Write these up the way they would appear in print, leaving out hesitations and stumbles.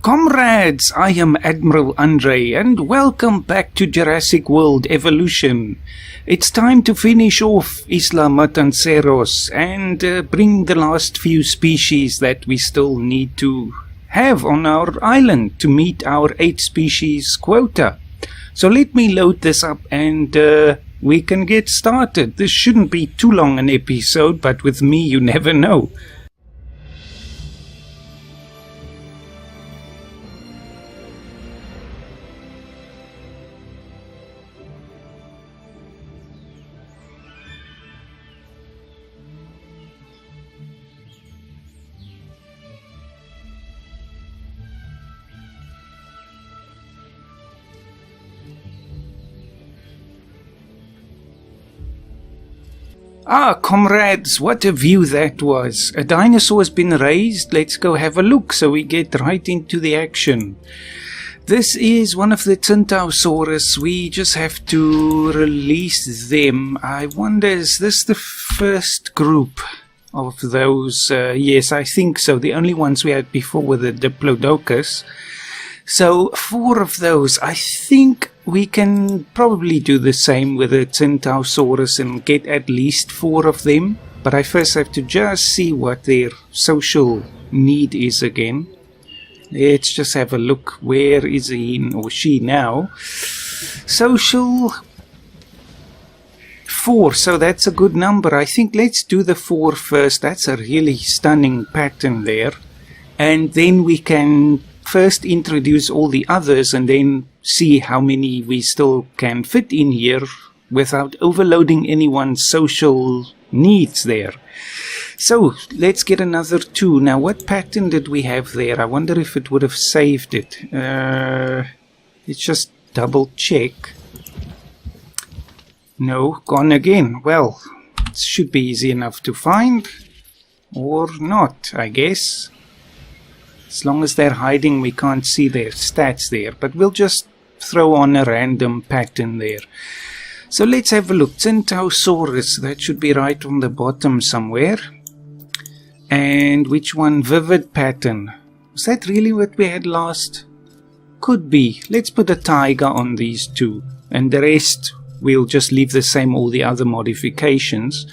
Comrades, I am Admiral Andre, and welcome back to Jurassic World Evolution. It's time to finish off Isla Matanceros and bring the last few species that we still need to have on our island to meet our 8 species quota. So let me load this up and we can get started. This shouldn't be too long an episode, but with me you never know. Ah, comrades, what a view that was. A dinosaur has been raised. Let's go have a look so we get right into the action. This is one of the Dinosaurs. We just have to release them. I wonder, is this the first group of those? Yes, I think so. The only ones we had before were the Diplodocus. So 4 of those. I think we can probably do the same with the Dinosaurs and get at least 4 of them. But I first have to just see what their social need is again. Let's just have a look. Where is he or she now? Social 4. So that's a good number. I think let's do the 4 first. That's a really stunning pattern there. And then we can first introduce all the others and then see how many we still can fit in here without overloading anyone's social needs there. So let's get another 2. Now what pattern did we have there? I wonder if it would have saved it. Let's just double check. No, gone again. Well, it should be easy enough to find. Or not, I guess. As long as they're hiding, we can't see their stats there. But we'll just throw on a random pattern there. So let's have a look. Dinosaurs, that should be right on the bottom somewhere. And which one? Vivid pattern. Was that really what we had last? Could be. Let's put a tiger on these 2. And the rest, we'll just leave the same, all the other modifications.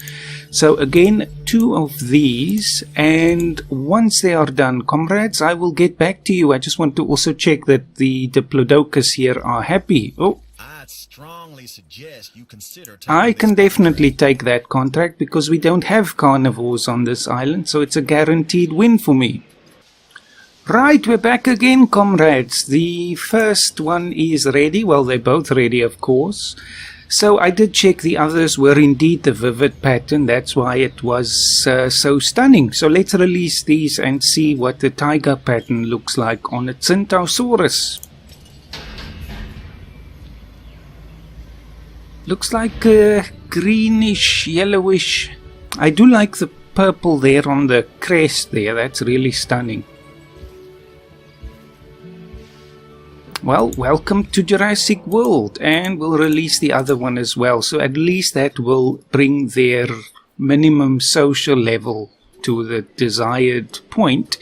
So again, 2 of these, and once they are done, comrades, I will get back to you. I just want to also check that the Diplodocus here are happy. Oh, I'd strongly suggest you consider I can definitely take that contract because we don't have carnivores on this island, so it's a guaranteed win for me. Right, we're back again, comrades. The first one is ready. Well, they're both ready, of course. So I did check the others were indeed the vivid pattern. That's why it was so stunning. So let's release these and see what the tiger pattern looks like on a Dinosaurus. Looks like greenish, yellowish. I do like the purple there on the crest there. That's really stunning. Well, welcome to Jurassic World, and we'll release the other one as well. So at least that will bring their minimum social level to the desired point.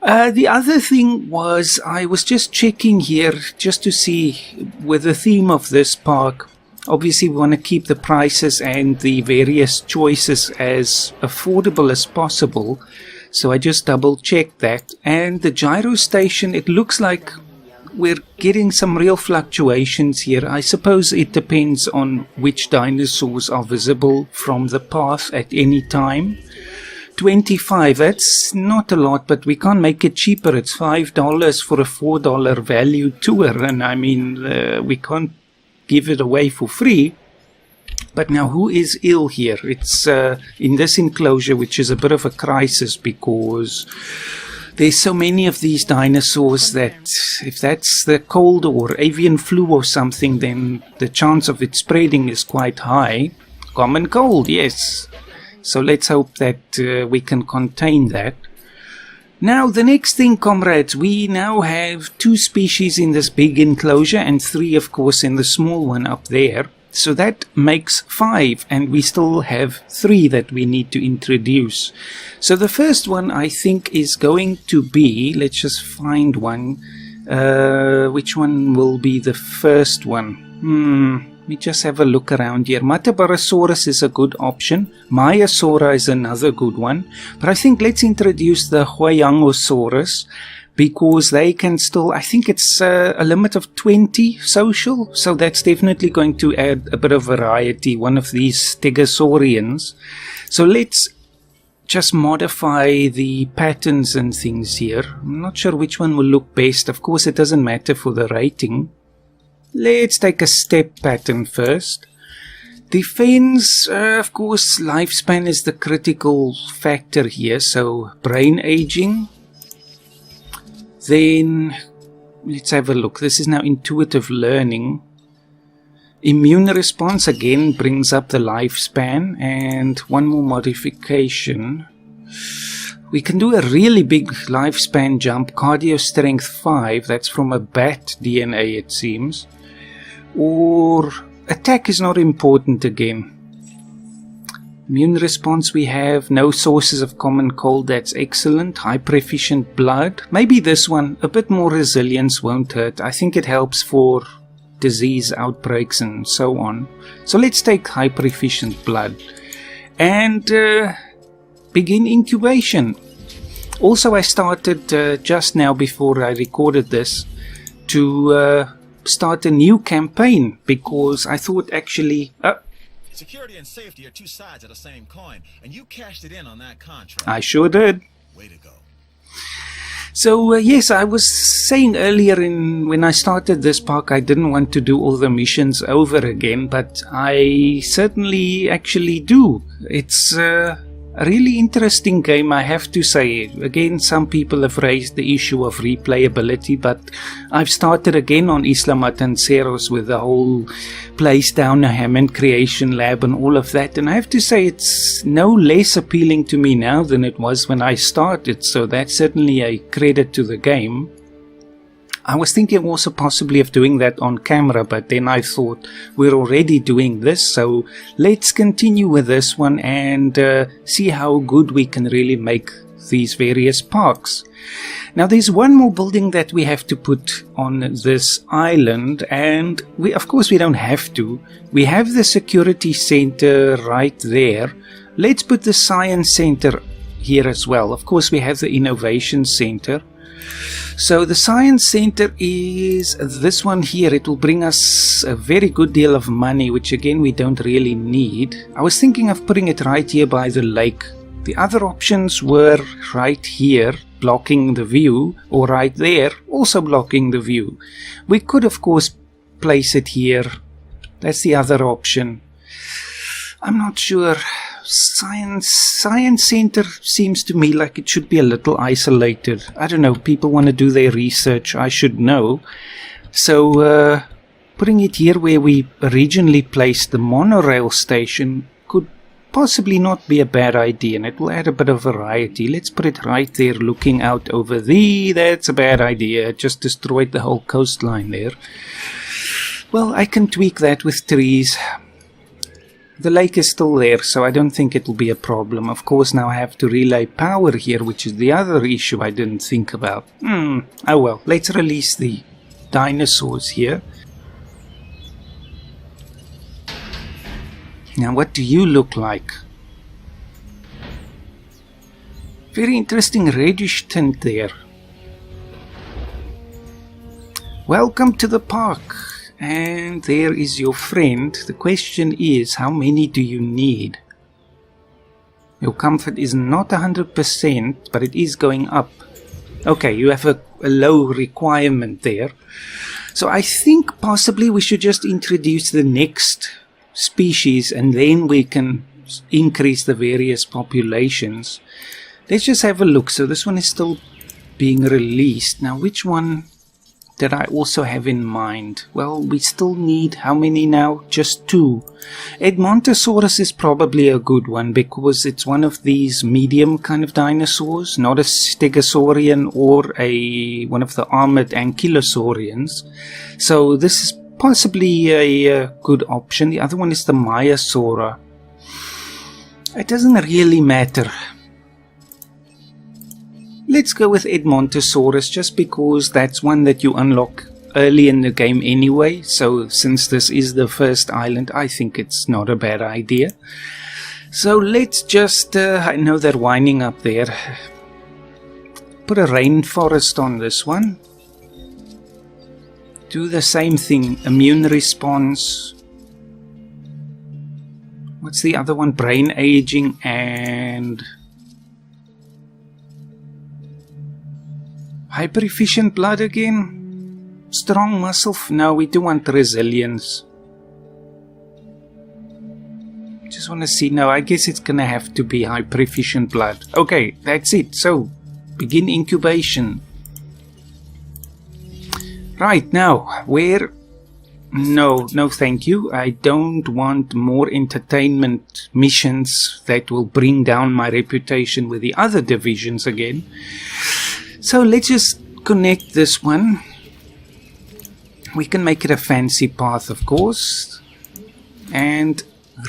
The other thing was I was just checking here just to see with the theme of this park. Obviously, we want to keep the prices and the various choices as affordable as possible. So I just double checked that. And the gyro station, it looks like we're getting some real fluctuations here. I suppose it depends on which dinosaurs are visible from the path at any time. 25, that's not a lot, but we can't make it cheaper. It's $5 for a $4 value tour, and I mean, we can't give it away for free. But now, who is ill here? It's in this enclosure, which is a bit of a crisis because there's so many of these dinosaurs that if that's the cold or avian flu or something, then the chance of it spreading is quite high. Common cold, yes. So let's hope that we can contain that. Now, the next thing, comrades, we now have 2 species in this big enclosure and 3, of course, in the small one up there. So that makes 5, and we still have 3 that we need to introduce. So the first one I think is going to be, let's just find one. Which one will be the first one? Let me just have a look around here. Matanceros is a good option. Maiasaura is another good one. But I think let's introduce the Huayangosaurus, because they can still, I think it's a limit of 20 social, so that's definitely going to add a bit of variety, one of these Stegosaurians. So let's just modify the patterns and things here. I'm not sure which one will look best. Of course, it doesn't matter for the rating. Let's take a step pattern first. Defense, of course, lifespan is the critical factor here, so brain aging. Then, let's have a look. This is now intuitive learning. Immune response again brings up the lifespan, and one more modification. We can do a really big lifespan jump, cardio strength 5, that's from a bat DNA it seems. Or attack is not important again. Immune response we have, no sources of common cold, that's excellent. Hyper-efficient blood, maybe this one, a bit more resilience won't hurt. I think it helps for disease outbreaks and so on. So let's take hyper-efficient blood. And begin incubation. Also I started just now before I recorded this to start a new campaign, because I thought actually... Security and safety are two sides of the same coin, and you cashed it in on that contract. I sure did. Way to go. So yes, I was saying earlier when I started this park, I didn't want to do all the missions over again, but I certainly actually do. It's a really interesting game, I have to say. Again, some people have raised the issue of replayability, but I've started again on Isla Matanceros with the whole place down a Hammond creation lab and all of that, and I have to say it's no less appealing to me now than it was when I started, so that's certainly a credit to the game. I was thinking also possibly of doing that on camera, but then I thought we're already doing this, so let's continue with this one and see how good we can really make these various parks. Now there's one more building that we have to put on this island, and of course we don't have to. We have the security center right there. Let's put the science center here as well. Of course we have the innovation center. So the science center is this one here. It will bring us a very good deal of money, which again we don't really need. I was thinking of putting it right here by the lake. The other options were right here, blocking the view, or right there, also blocking the view. We could of course place it here. That's the other option. I'm not sure. Science center seems to me like it should be a little isolated. I don't know, people want to do their research, I should know. So putting it here where we originally placed the monorail station could possibly not be a bad idea, and it will add a bit of variety. Let's put it right there looking out over that's a bad idea. It just destroyed the whole coastline there. Well, I can tweak that with trees. The lake is still there, so I don't think it will be a problem. Of course, now I have to relay power here, which is the other issue I didn't think about. Oh well, let's release the dinosaurs here. Now, what do you look like? Very interesting reddish tint there. Welcome to the park. And there is your friend. The question is, how many do you need? Your comfort is not 100%, but it is going up. Okay, you have a low requirement there. So I think possibly we should just introduce the next species, and then we can increase the various populations. Let's just have a look. So this one is still being released. Now, which one that I also have in mind? Well, we still need how many now? Just 2. Edmontosaurus is probably a good one, because it's one of these medium kind of dinosaurs, not a Stegosaurian or one of the armored ankylosaurians. So this is possibly a good option. The other one is the Maiasaura. It doesn't really matter. Let's go with Edmontosaurus, just because that's one that you unlock early in the game anyway. So since this is the first island, I think it's not a bad idea. So let's just, I know they're winding up there. Put a rainforest on this one. Do the same thing, immune response. What's the other one? Brain aging and hyper efficient blood again. Strong muscle. No, we do want resilience. Just want to see. No, I guess it's gonna have to be hyper efficient blood. Okay, that's it. So begin incubation. Right, now where? No thank you. I don't want more entertainment missions that will bring down my reputation with the other divisions again. So let's just connect this one. We can make it a fancy path, of course, and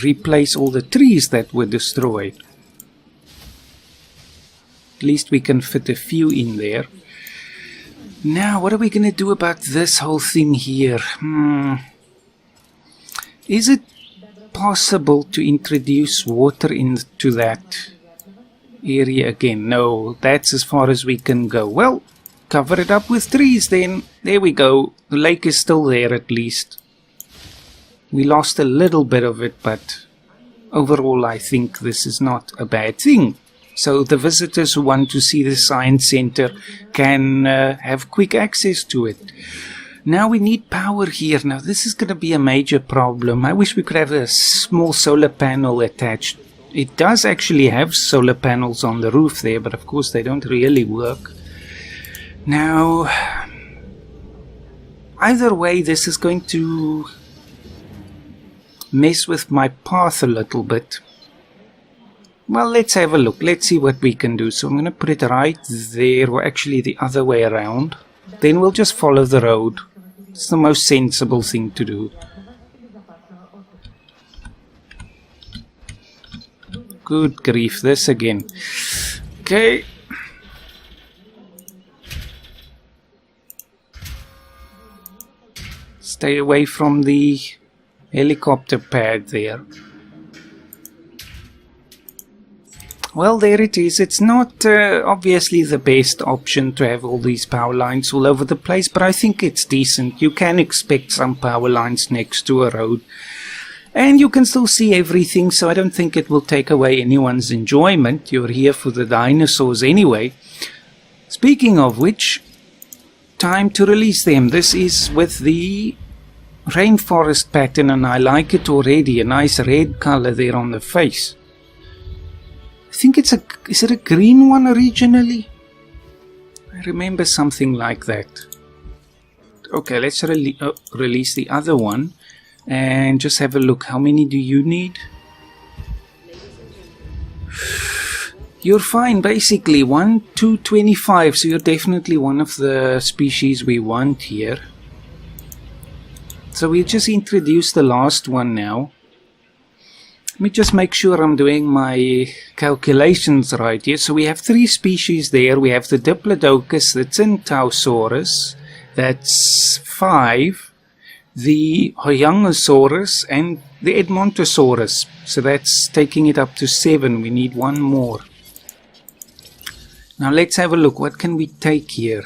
replace all the trees that were destroyed. At least we can fit a few in there. Now, what are we going to do about this whole thing here? Is it possible to introduce water into that area again? No, that's as far as we can go. Well, cover it up with trees then. There we go. The lake is still there at least. We lost a little bit of it, but overall I think this is not a bad thing. So the visitors who want to see the science center can have quick access to it. Now we need power here. Now this is going to be a major problem. I wish we could have a small solar panel attached. It does actually have solar panels on the roof there, but of course they don't really work. Now, either way, this is going to mess with my path a little bit. Well, let's have a look. Let's see what we can do. So I'm going to put it right there, or actually the other way around. Then we'll just follow the road. It's the most sensible thing to do. Good grief, this again. Okay. Stay away from the helicopter pad there. Well, there it is. It's not obviously the best option to have all these power lines all over the place, but I think it's decent. You can expect some power lines next to a road, and you can still see everything, so I don't think it will take away anyone's enjoyment. You're here for the dinosaurs anyway. Speaking of which, time to release them. This is with the rainforest pattern, and I like it already. A nice red color there on the face. I think it's is it a green one originally? I remember something like that. Okay, let's release the other one and just have a look. How many do you need? You're fine, basically. 1, 2, 25. So you're definitely one of the species we want here. So we'll just introduce the last one now. Let me just make sure I'm doing my calculations right here. So we have 3 species there. We have the Diplodocus, the Centausaurus, that's 5, the Hoyangosaurus, and the Edmontosaurus. So that's taking it up to 7. We need 1 more. Now let's have a look. What can we take here?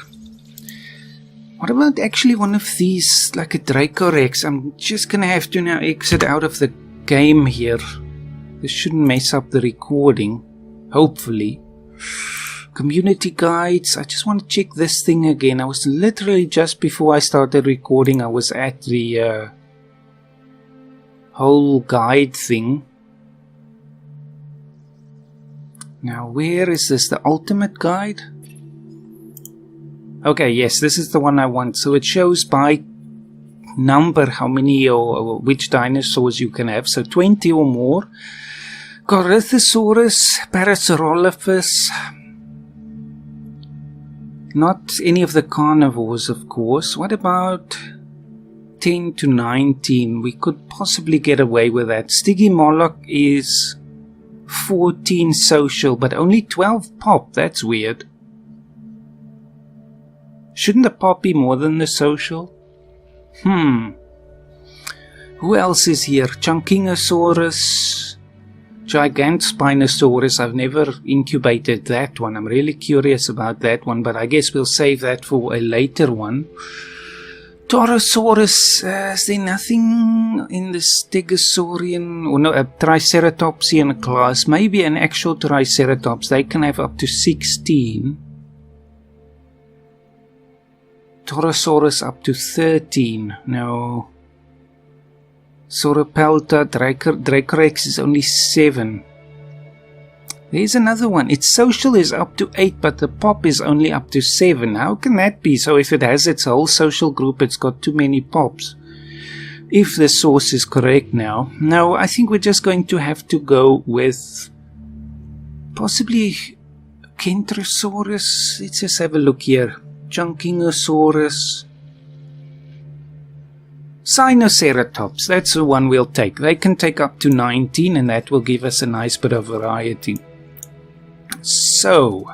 What about actually one of these, like a Dracorex? I'm just going to have to now exit out of the game here. This shouldn't mess up the recording, hopefully. Community guides. I just want to check this thing again. I was literally just before I started recording, I was at the whole guide thing. Now where is this? The ultimate guide? Okay, yes, this is the one I want. So it shows by number how many or which dinosaurs you can have. So 20 or more. Corythosaurus, Parasaurolophus. Not any of the carnivores, of course. What about 10 to 19. We could possibly get away with that. Stygimoloch is 14 social, but only 12 pop. That's weird. Shouldn't the pop be more than the social? Who else is here? Chunkingosaurus, Gigantspinosaurus. I've never incubated that one. I'm really curious about that one, but I guess we'll save that for a later one. Torosaurus, is there nothing in the Stegosaurian, or no, a Triceratopsian class? Maybe an actual Triceratops. They can have up to 16. Torosaurus up to 13. No. Sauropelta, Dracorex is only 7. There's another one. Its social is up to 8, but the pop is only up to 7. How can that be? So if it has its whole social group, it's got too many pops. If the source is correct now. No, I think we're just going to have to go with possibly Kentrosaurus. Let's just have a look here. Chunkingosaurus. Sinoceratops, that's the one we'll take. They can take up to 19, and that will give us a nice bit of variety. So,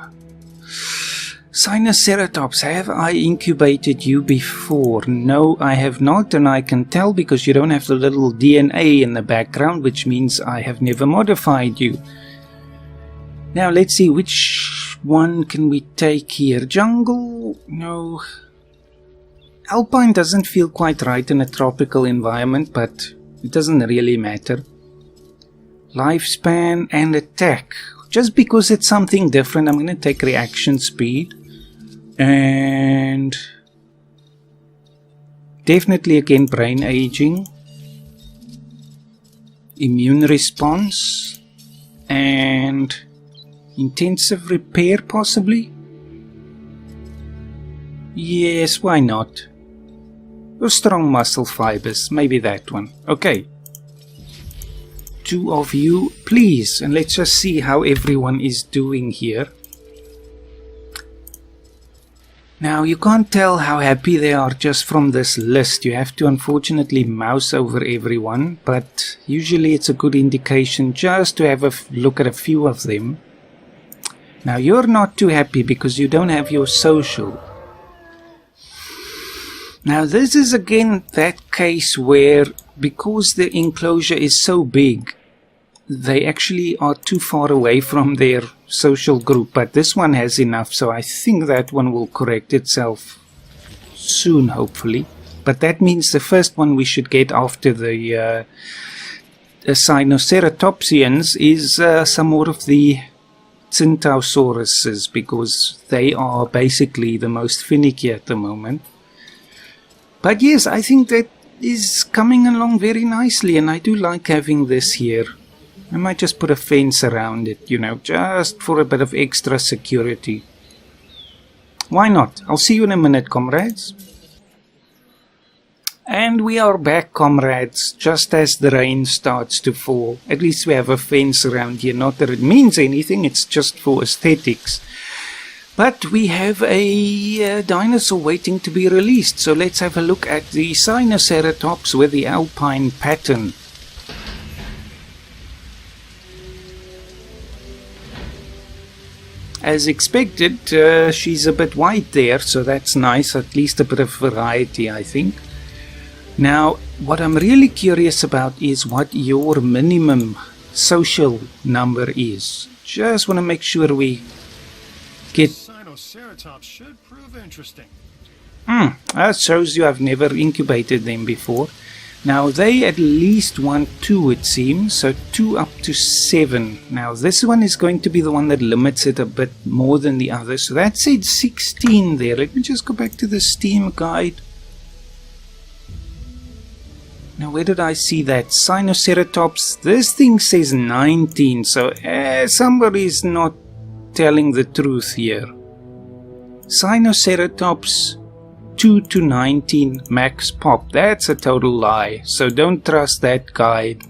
Sinoceratops, have I incubated you before? No, I have not, and I can tell because you don't have the little DNA in the background, which means I have never modified you. Now, let's see, which one can we take here? Jungle? No. Alpine doesn't feel quite right in a tropical environment, but it doesn't really matter. Lifespan and attack. Just because it's something different, I'm going to take reaction speed. And definitely again brain aging. Immune response. And intensive repair possibly? Yes, why not? Or strong muscle fibers, maybe that one. Okay. 2 of you, please. And let's just see how everyone is doing here. Now, you can't tell how happy they are just from this list. You have to unfortunately mouse over everyone. But usually it's a good indication just to have a look at a few of them. Now, you're not too happy because you don't have your social. Now this is again that case where, because the enclosure is so big, they actually are too far away from their social group, but this one has enough, so I think that one will correct itself soon, hopefully. But that means the first one we should get after the Sinoceratopsians is some more of the Centauruses, because they are basically the most finicky at the moment. But yes, I think that is coming along very nicely, and I do like having this here. I might just put a fence around it, you know, just for a bit of extra security. Why not? I'll see you in a minute, comrades. And we are back, comrades, just as the rain starts to fall. At least we have a fence around here, not that it means anything, it's just for aesthetics. But we have a dinosaur waiting to be released, so let's have a look at the Sinoceratops with the alpine pattern. As expected, she's a bit white there, so that's nice, at least a bit of variety, I think. Now, what I'm really curious about is what your minimum social number is. Just want to make sure we get... Sinoceratops should prove interesting. That shows you I've never incubated them before. Now they at least want 2, it seems, so 2 up to 7. Now this one is going to be the one that limits it a bit more than the others. So that said 16 there. Let me just go back to the Steam guide. Now where did I see that? Sinoceratops. This thing says 19, so somebody's not telling the truth here. Sinoceratops 2 to 19 max pop. That's a total lie, so don't trust that guide.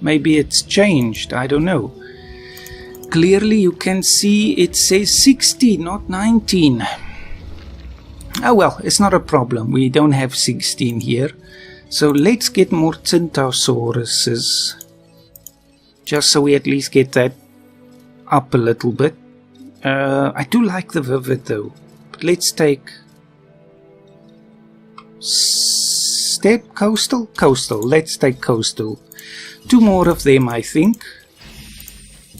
Maybe it's changed, I don't know. Clearly you can see it says 60, not 19. Oh well, it's not a problem. We don't have 16 here. So let's get more Matanceros. Just so we at least get that up a little bit. I do like the vivid though. But let's take Steppe, coastal? Coastal. Let's take coastal. 2 more of them, I think.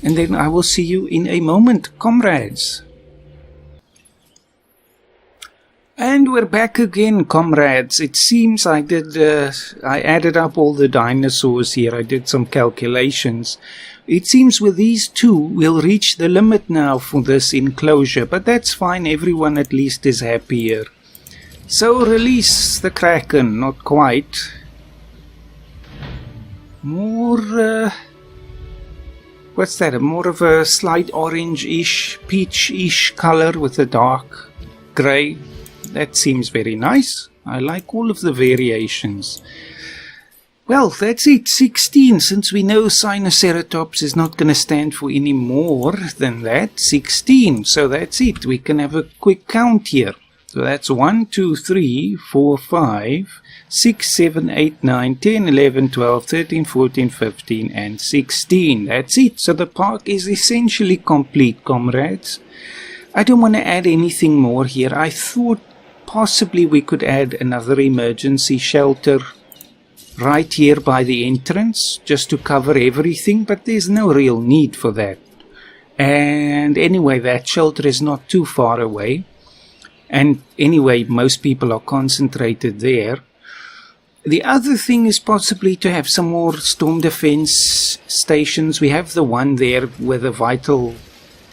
And then I will see you in a moment, comrades. And we're back again, comrades. It seems I added up all the dinosaurs here. I did some calculations. It seems with these 2, we'll reach the limit now for this enclosure. But that's fine. Everyone at least is happier. So release the Kraken. Not quite. More... what's that? More of a slight orange-ish, peach-ish color with a dark grey. That seems very nice. I like all of the variations. Well, that's it. 16. Since we know Sinoceratops is not going to stand for any more than that. 16. So that's it. We can have a quick count here. So that's 1, 2, 3, 4, 5, 6, 7, 8, 9, 10, 11, 12, 13, 14, 15, and 16. That's it. So the park is essentially complete, comrades. I don't want to add anything more here. I thought possibly we could add another emergency shelter right here by the entrance, just to cover everything, but there's no real need for that. And anyway, that shelter is not too far away. And anyway, most people are concentrated there. The other thing is possibly to have some more storm defense stations. We have the one there with the vital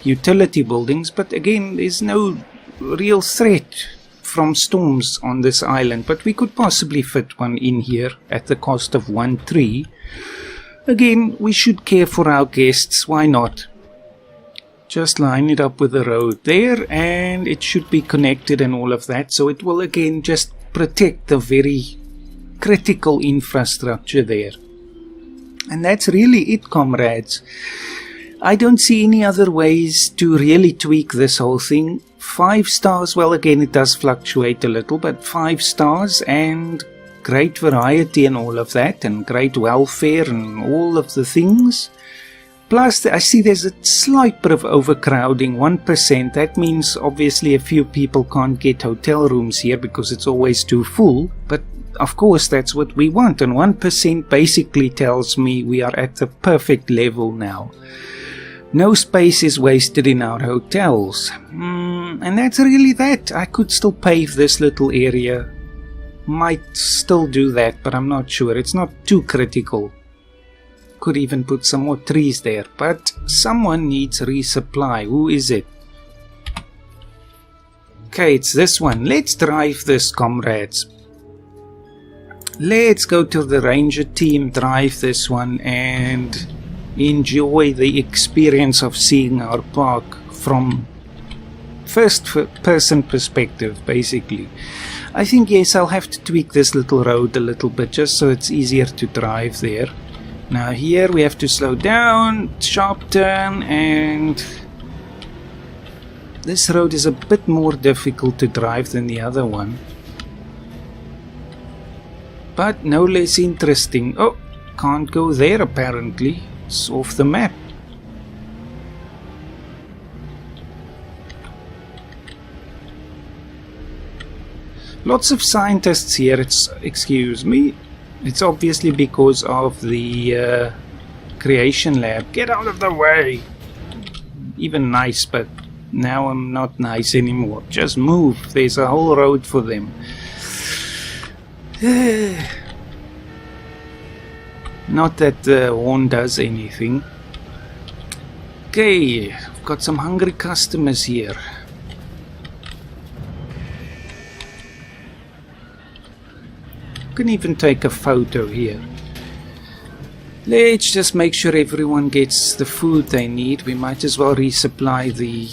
utility buildings, but again, there's no real threat from storms on this island, but we could possibly fit one in here at the cost of 1 tree. Again, we should care for our guests, why not? Just line it up with the road there, and it should be connected and all of that, so it will again just protect the very critical infrastructure there. And that's really it, comrades. I don't see any other ways to really tweak this whole thing. 5 stars, well again it does fluctuate a little, but 5 stars and great variety and all of that, and great welfare and all of the things. Plus I see there's a slight bit of overcrowding, 1%. That means obviously a few people can't get hotel rooms here because it's always too full, but of course that's what we want, and 1% basically tells me we are at the perfect level now. No space is wasted in our hotels. And that's really that. I could still pave this little area. Might still do that, but I'm not sure. It's not too critical. Could even put some more trees there. But someone needs resupply. Who is it? Okay, it's this one. Let's drive this, comrades. Let's go to the ranger team, drive this one, and enjoy the experience of seeing our park from first person perspective, basically. I think, yes, I'll have to tweak this little road a little bit just so it's easier to drive there. Now here we have to slow down, sharp turn, and this road is a bit more difficult to drive than the other one, but no less interesting. Oh, can't go there apparently. It's off the map. Lots of scientists here. Excuse me. It's obviously because of the creation lab. Get out of the way. Even nice, but now I'm not nice anymore. Just move. There's a whole road for them. Not that the horn does anything. Okay, I've got some hungry customers here. Can even take a photo here. Let's just make sure everyone gets the food they need. We might as well resupply the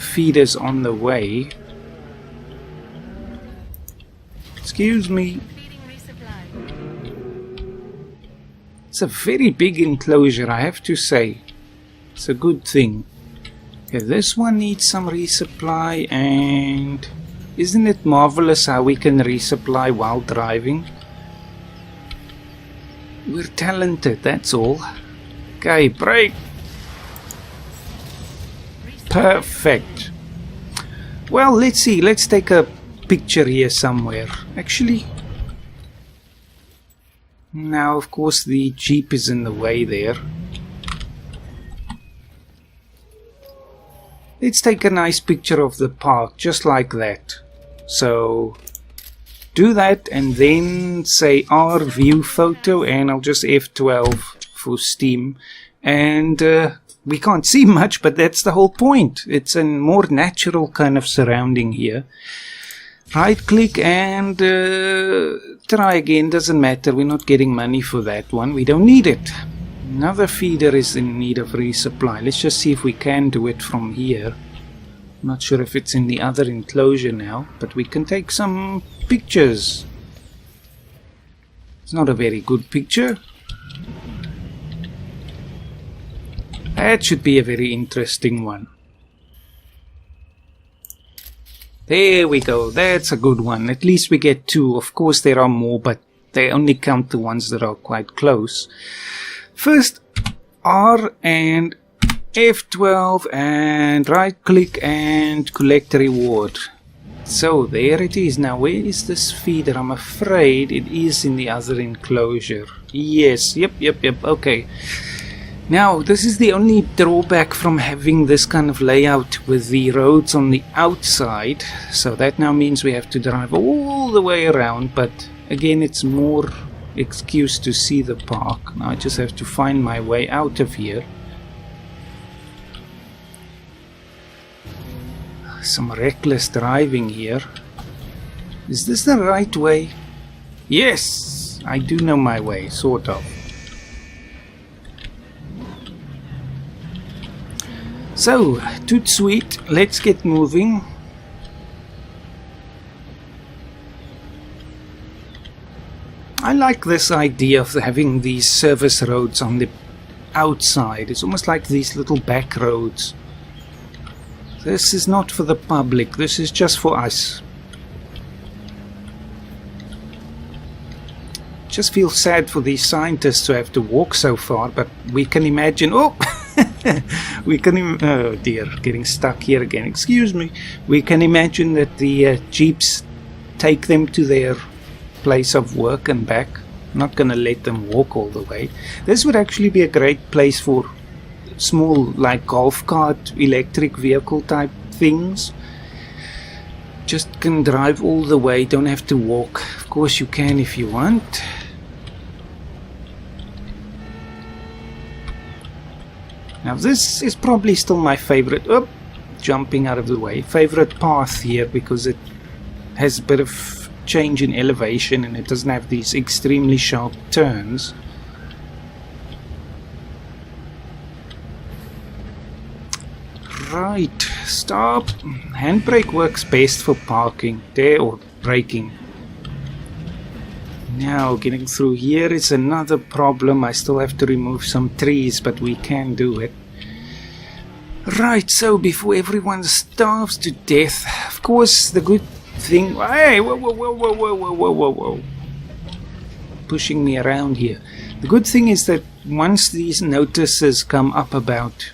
feeders on the way. Excuse me. It's a very big enclosure, I have to say. It's a good thing. Okay, this one needs some resupply, and Isn't it marvelous how we can resupply while driving? We're talented, that's all. Okay, brake. Perfect. Well, let's see. Let's take a picture here somewhere. Actually, now of course the Jeep is in the way there. Let's take a nice picture of the park, just like that. So, do that and then say R view photo, and I'll just F12 for Steam. And we can't see much, but that's the whole point. It's a more natural kind of surrounding here. Right click and try again, doesn't matter. We're not getting money for that one. We don't need it. Another feeder is in need of resupply. Let's just see if we can do it from here. Not sure if it's in the other enclosure now, but we can take some pictures. It's not a very good picture. That should be a very interesting one. There we go. That's a good one. At least we get 2. Of course there are more, but they only count the ones that are quite close. First, R and F12 and right click and collect reward. So there it is. Now where is this feeder? I'm afraid it is in the other enclosure. Yes, yep, okay. Now this is the only drawback from having this kind of layout with the roads on the outside. So that now means we have to drive all the way around, but again it's more excuse to see the park. Now I just have to find my way out of here. Some reckless driving here. Is this the right way? Yes, I do know my way, sort of. So, toot sweet, let's get moving. I like this idea of having these service roads on the outside. It's almost like these little back roads. This is not for the public, this is just for us. Just feel sad for these scientists who have to walk so far, but we can imagine... Oh! Oh dear, getting stuck here again. Excuse me. We can imagine that the jeeps take them to their place of work and back. I'm not going to let them walk all the way. This would actually be a great place for small, like golf cart, electric vehicle type things. Just can drive all the way, don't have to walk. Of course you can if you want. Now this is probably still my favorite, jumping out of the way, favorite path here, because it has a bit of change in elevation and it doesn't have these extremely sharp turns. Right, stop. Handbrake works best for parking there, or braking. Now getting through here is another problem. I still have to remove some trees, but we can do it. Right, so before everyone starves to death, of course the good thing... Hey, whoa. Pushing me around here. The good thing is that once these notices come up about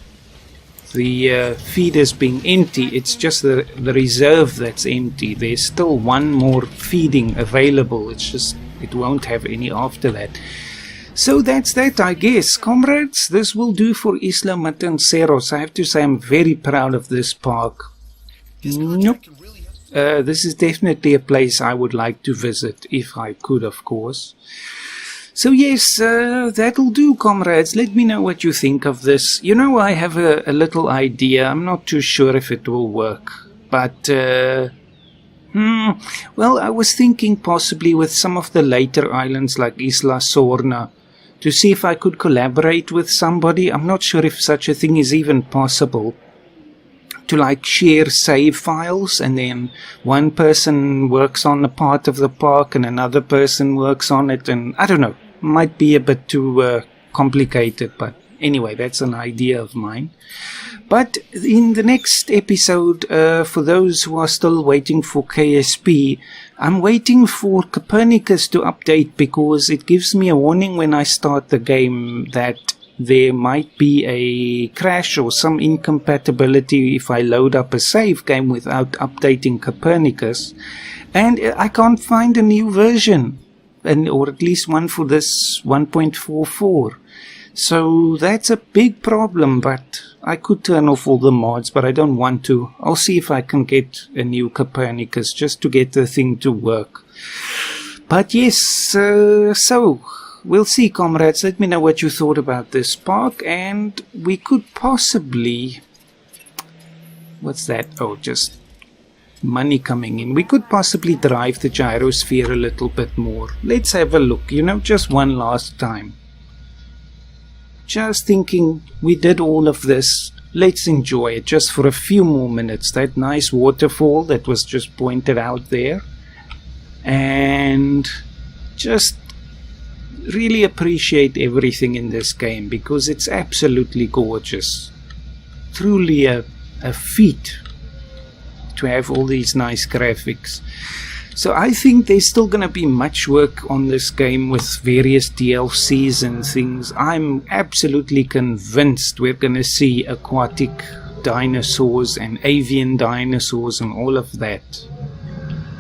the feeders being empty, it's just the reserve that's empty. There's still one more feeding available. It's just it won't have any after that. So that's that, I guess. Comrades, this will do for Isla Matanceros. I have to say I'm very proud of this park. Nope. This is definitely a place I would like to visit, if I could, of course. So yes, that'll do, comrades. Let me know what you think of this. You know, I have a little idea. I'm not too sure if it will work. But, well, I was thinking possibly with some of the later islands like Isla Sorna, to see if I could collaborate with somebody. I'm not sure if such a thing is even possible. To like share save files, and then one person works on a part of the park and another person works on it, and I don't know, might be a bit too complicated, but anyway, that's an idea of mine. But in the next episode, for those who are still waiting for KSP, I'm waiting for Copernicus to update, because it gives me a warning when I start the game that there might be a crash or some incompatibility if I load up a save game without updating Copernicus. And I can't find a new version, or at least one for this 1.44. So that's a big problem, but I could turn off all the mods, but I don't want to. I'll see if I can get a new Copernicus just to get the thing to work. But yes, so we'll see, comrades. Let me know what you thought about this park, and we could possibly... What's that? Oh, just money coming in. We could possibly drive the gyrosphere a little bit more. Let's have a look, just one last time. Just thinking, we did all of this, let's enjoy it just for a few more minutes. That nice waterfall that was just pointed out there. And just really appreciate everything in this game, because it's absolutely gorgeous. Truly a feat to have all these nice graphics. So I think there's still going to be much work on this game with various DLCs and things. I'm absolutely convinced we're going to see aquatic dinosaurs and avian dinosaurs and all of that.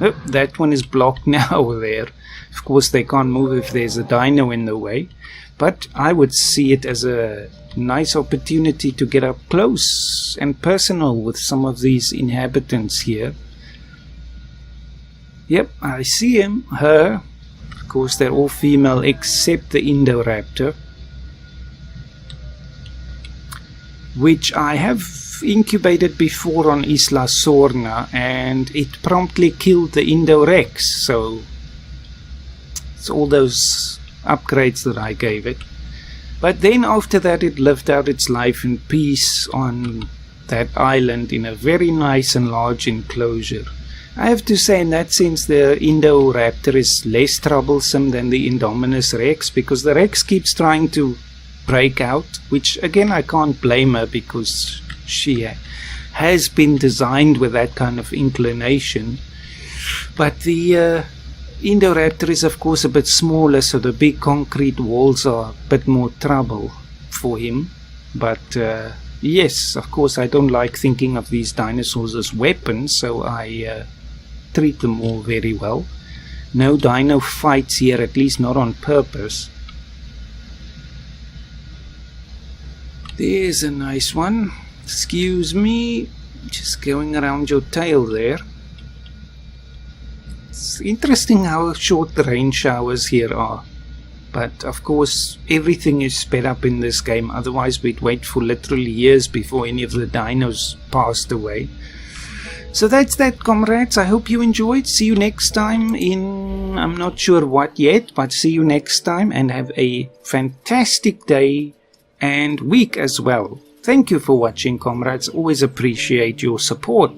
Oh, that one is blocked now there. Of course they can't move if there's a dino in the way. But I would see it as a nice opportunity to get up close and personal with some of these inhabitants here. Yep, I see him, her. Of course, they're all female except the Indoraptor, which I have incubated before on Isla Sorna, and it promptly killed the Indorex. So it's all those upgrades that I gave it. But then after that, it lived out its life in peace on that island in a very nice and large enclosure. I have to say, in that sense, the Indoraptor is less troublesome than the Indominus Rex, because the Rex keeps trying to break out, which again I can't blame her, because she has been designed with that kind of inclination. But the Indoraptor is of course a bit smaller, so the big concrete walls are a bit more trouble for him. But yes, of course I don't like thinking of these dinosaurs as weapons, so I treat them all very well. No dino fights here, at least not on purpose. There's a nice one. Excuse me, just going around your tail there. It's interesting how short the rain showers here are. But of course everything is sped up in this game, otherwise we'd wait for literally years before any of the dinos passed away. So that's that, comrades. I hope you enjoyed. See you next time in, I'm not sure what yet, but see you next time, and have a fantastic day and week as well. Thank you for watching, comrades. Always appreciate your support.